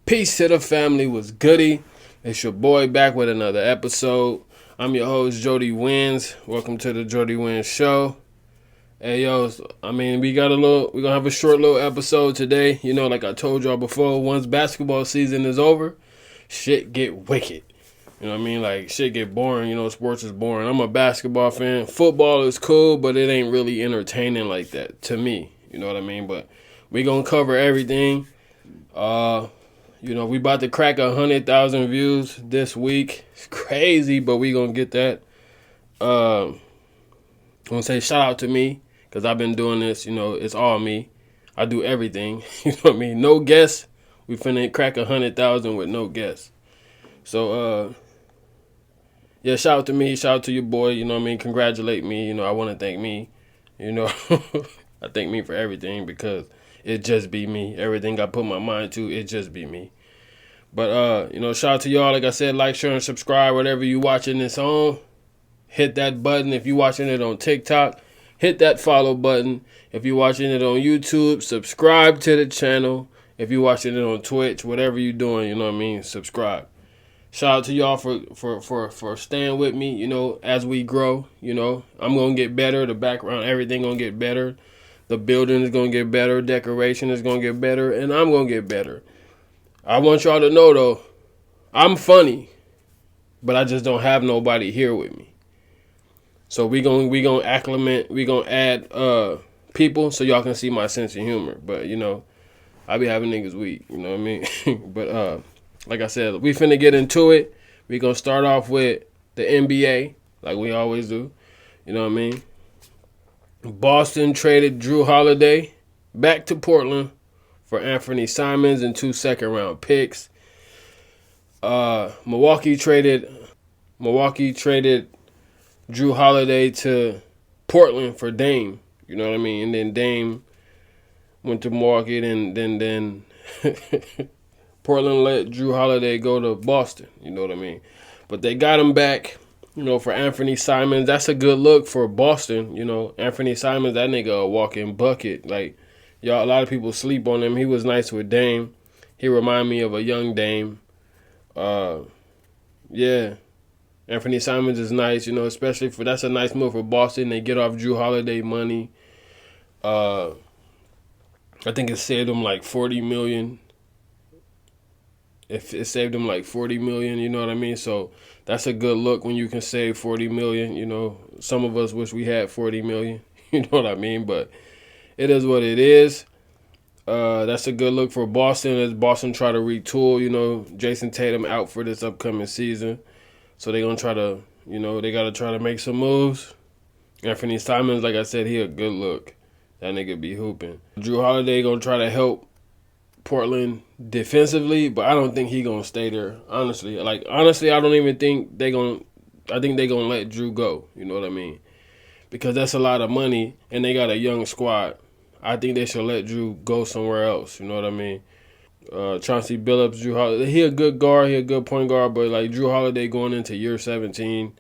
Peace to the family, was goody. It's your boy back with another episode. I'm your host, Jody Wins. Welcome to the Jody Wins Show. Hey yo, we gonna have a short little episode today. You know, like I told y'all before, once basketball season is over, shit get wicked. You know what I mean? Like, shit get boring. You know, sports is boring. I'm a basketball fan. Football is cool, but it ain't really entertaining like that to me. You know what I mean? But we gonna cover everything. We about to crack 100,000 views this week. It's crazy, but we gonna get that. I'm gonna say shout out to me, because I've been doing this, it's all me. I do everything. You know what I mean? No guests. We finna crack 100,000 with no guests. So, yeah, shout out to me. Shout out to your boy. You know what I mean? Congratulate me. I want to thank me. I thank me for everything because it just be me. Everything I put my mind to, it just be me. But, shout out to y'all. Like I said, like, share, and subscribe. Whatever you watching this on, hit that button. If you watching it on TikTok, hit that follow button. If you're watching it on YouTube, subscribe to the channel. If you're watching it on Twitch, whatever you're doing, subscribe. Shout out to y'all for staying with me, as we grow. I'm going to get better. The background, everything going to get better. The building is going to get better. Decoration is going to get better. And I'm going to get better. I want y'all to know, though, I'm funny, but I just don't have nobody here with me. So we gonna acclimate, we gonna add people so y'all can see my sense of humor. But I be having niggas weak, you know what I mean? But like I said, we finna get into it. We gonna start off with the NBA, like we always do. You know what I mean? Boston traded Jrue Holiday back to Portland for Anthony Simons and 2 second-round picks. Milwaukee traded Jrue Holiday to Portland for Dame. You know what I mean? And then Dame went to Milwaukee, and then Portland let Jrue Holiday go to Boston. You know what I mean? But they got him back, for Anthony Simons. That's a good look for Boston. Anthony Simons, that nigga a walking bucket. Like, y'all, a lot of people sleep on him. He was nice with Dame. He remind me of a young Dame. Yeah. Anthony Simons is nice, especially that's a nice move for Boston. They get off Jrue Holiday money. I think it saved them like $40 million. If it saved them like $40 million, you know what I mean? So that's a good look when you can save $40 million. Some of us wish we had $40 million. You know what I mean? But it is what it is. That's a good look for Boston as Boston try to retool. Jason Tatum out for this upcoming season. So they're going to try to, they got to try to make some moves. Anthony Simons, like I said, he a good look. That nigga be hooping. Jrue Holiday going to try to help Portland defensively, but I don't think he going to stay there, honestly. I don't even think I think they going to let Jrue go. You know what I mean? Because that's a lot of money, and they got a young squad. I think they should let Jrue go somewhere else. You know what I mean? Chauncey Billups, Jrue Holiday. He a good guard. He a good point guard. But, like, Jrue Holiday going into year 17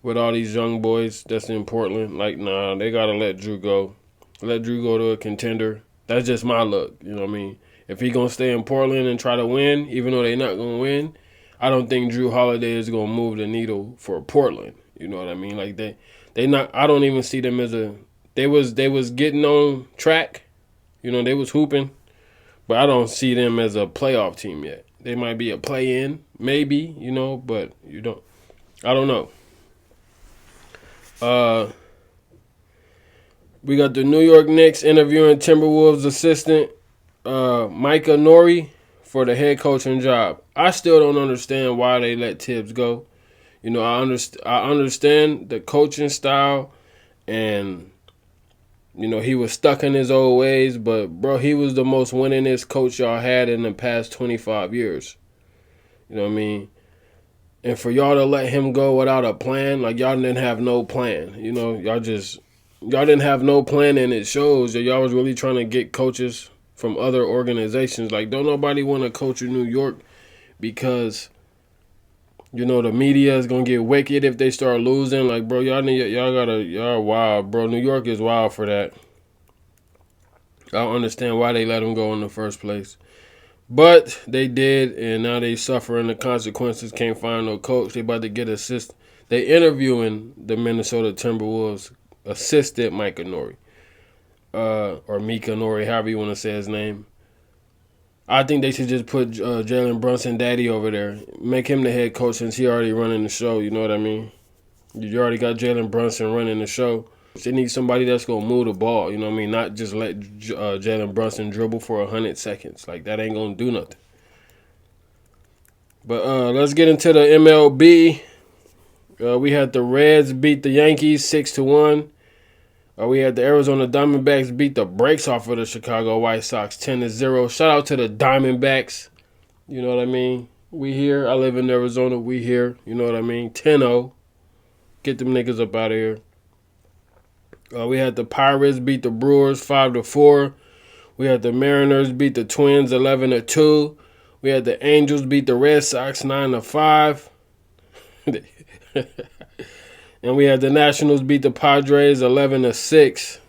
with all these young boys that's in Portland, like, nah, they got to let Jrue go. Let Jrue go to a contender. That's just my look. You know what I mean? If he going to stay in Portland and try to win, even though they not going to win, I don't think Jrue Holiday is going to move the needle for Portland. You know what I mean? Like, they not. I don't even see them as a. They was getting on track. They was hooping. But I don't see them as a playoff team yet. They might be a play-in, maybe, but you don't. I don't know. We got the New York Knicks interviewing Timberwolves assistant Micah Nori for the head coaching job. I still don't understand why they let Tibbs go. I understand the coaching style, and he was stuck in his old ways, but, bro, he was the most winningest coach y'all had in the past 25 years. You know what I mean? And for y'all to let him go without a plan, like, y'all didn't have no plan. Y'all didn't have no plan, and it shows that y'all was really trying to get coaches from other organizations. Like, don't nobody want to coach in New York because, the media is going to get wicked if they start losing. Like, bro, y'all wild, bro. New York is wild for that. I don't understand why they let him go in the first place. But they did, and now they suffering the consequences. Can't find no coach. They about to get assist. They interviewing the Minnesota Timberwolves assistant Micah Nori, or Mika Nori, however you want to say his name. I think they should just put Jalen Brunson daddy over there. Make him the head coach since he already running the show. You know what I mean? You already got Jalen Brunson running the show. They need somebody that's going to move the ball. You know what I mean? Not just let Jalen Brunson dribble for 100 seconds. Like, that ain't going to do nothing. But let's get into the MLB. We had the Reds beat the Yankees 6-1. We had the Arizona Diamondbacks beat the brakes off of the Chicago White Sox 10-0. Shout out to the Diamondbacks. You know what I mean? We here. I live in Arizona. We here. You know what I mean? 10-0. Get them niggas up out of here. We had the Pirates beat the Brewers 5-4. We had the Mariners beat the Twins 11-2. We had the Angels beat the Red Sox 9-5. And we had the Nationals beat the Padres 11-6.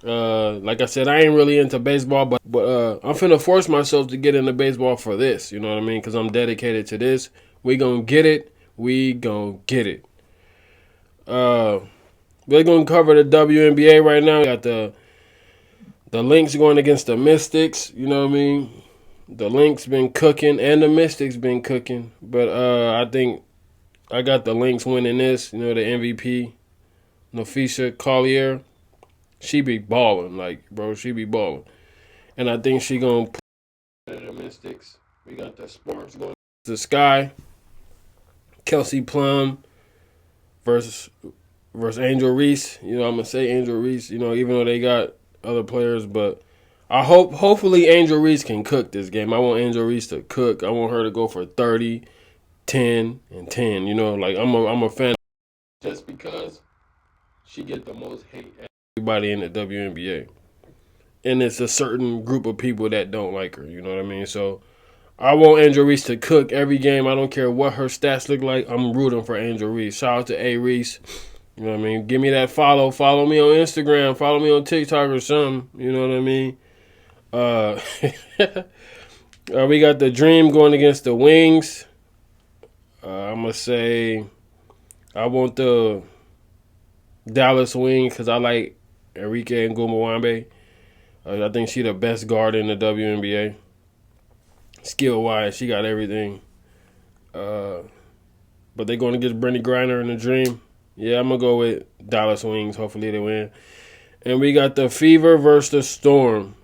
Like I said, I ain't really into baseball, but I'm finna force myself to get into baseball for this. You know what I mean? Because I'm dedicated to this. We gonna get it. We gonna get it. We're gonna cover the WNBA right now. We got the Lynx going against the Mystics. You know what I mean? The Lynx been cooking and the Mystics been cooking, but I think I got the Lynx winning this. You know, the MVP, Nafisha Collier. She be balling, like, bro, she be balling. And I think she gonna put the Mystics. We got the Sparks going to the Sky. Kelsey Plum versus Angel Reese. You know, I'm gonna say Angel Reese, you know, even though they got other players, but hopefully Angel Reese can cook this game. I want Angel Reese to cook. I want her to go for 30, 10, and 10. You know, like I'm a fan just because she get the most hate everybody in the WNBA. And it's a certain group of people that don't like her, you know what I mean? So I want Angel Reese to cook every game. I don't care what her stats look like. I'm rooting for Angel Reese. Shout out to A. Reese. You know what I mean? Give me that follow. Follow me on Instagram. Follow me on TikTok or something. You know what I mean? We got the Dream going against the Wings. I'm going to say I want the Dallas Wings because I like Enrique Ngumawambe. I think she the best guard in the WNBA. Skill-wise, she got everything. But they're going against Brittany Griner in the Dream. Yeah, I'm going to go with Dallas Wings. Hopefully they win. And we got the Fever versus the Storm.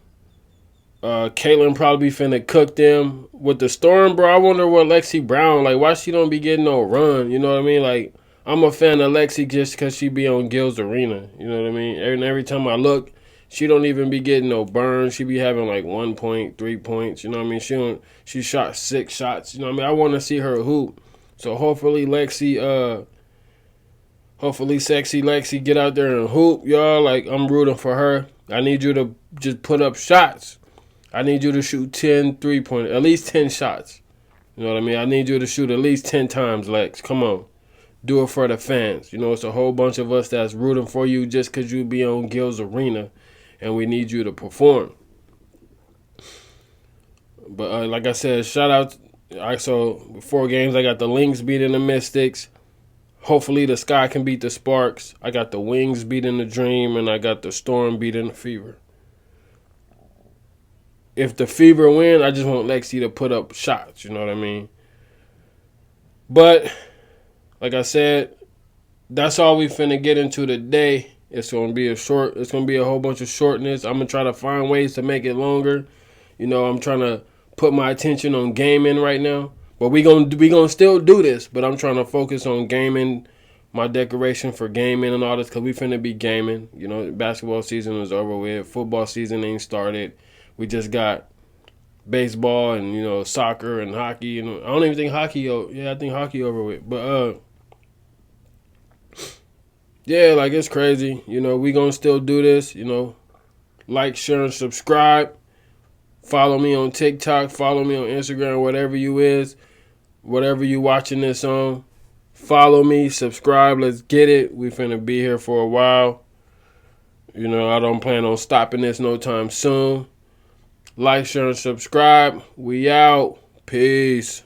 Caitlin probably finna cook them. With the Storm, bro, I wonder what Lexi Brown, like, why she don't be getting no run? You know what I mean? Like, I'm a fan of Lexi just because she be on Gil's Arena. You know what I mean? Every time I look, she don't even be getting no burn. She be having, like, 1 point, 3 points. You know what I mean? She shot 6 shots. You know what I mean? I want to see her hoop. So, hopefully, sexy Lexi get out there and hoop, y'all. Like, I'm rooting for her. I need you to just put up shots. I need you to shoot 10 3-pointers, at least 10 shots. You know what I mean? I need you to shoot at least 10 times, Lex. Come on. Do it for the fans. You know, it's a whole bunch of us that's rooting for you just because you be on Gil's Arena, and we need you to perform. But like I said, shout out. So 4 games, I got the Lynx beating the Mystics. Hopefully the Sky can beat the Sparks. I got the Wings beating the Dream, and I got the Storm beating the Fever. If the Fever win, I just want Lexi to put up shots. You know what I mean? But like I said, that's all we finna get into today. It's gonna be a whole bunch of shortness. I'm gonna try to find ways to make it longer. You know, I'm trying to put my attention on gaming right now. But we gonna still do this. But I'm trying to focus on gaming, my decoration for gaming and all this, because we finna be gaming. You know, basketball season is over with. Football season ain't started. We just got baseball and, you know, soccer and hockey. You know, I don't even think hockey. Yeah, I think hockey over with. But yeah, like, it's crazy. You know, we gonna still do this. You know, like, share, and subscribe. Follow me on TikTok. Follow me on Instagram. Whatever you watching this on. Follow me. Subscribe. Let's get it. We finna be here for a while. You know, I don't plan on stopping this no time soon. Like, share, and subscribe. We out. Peace.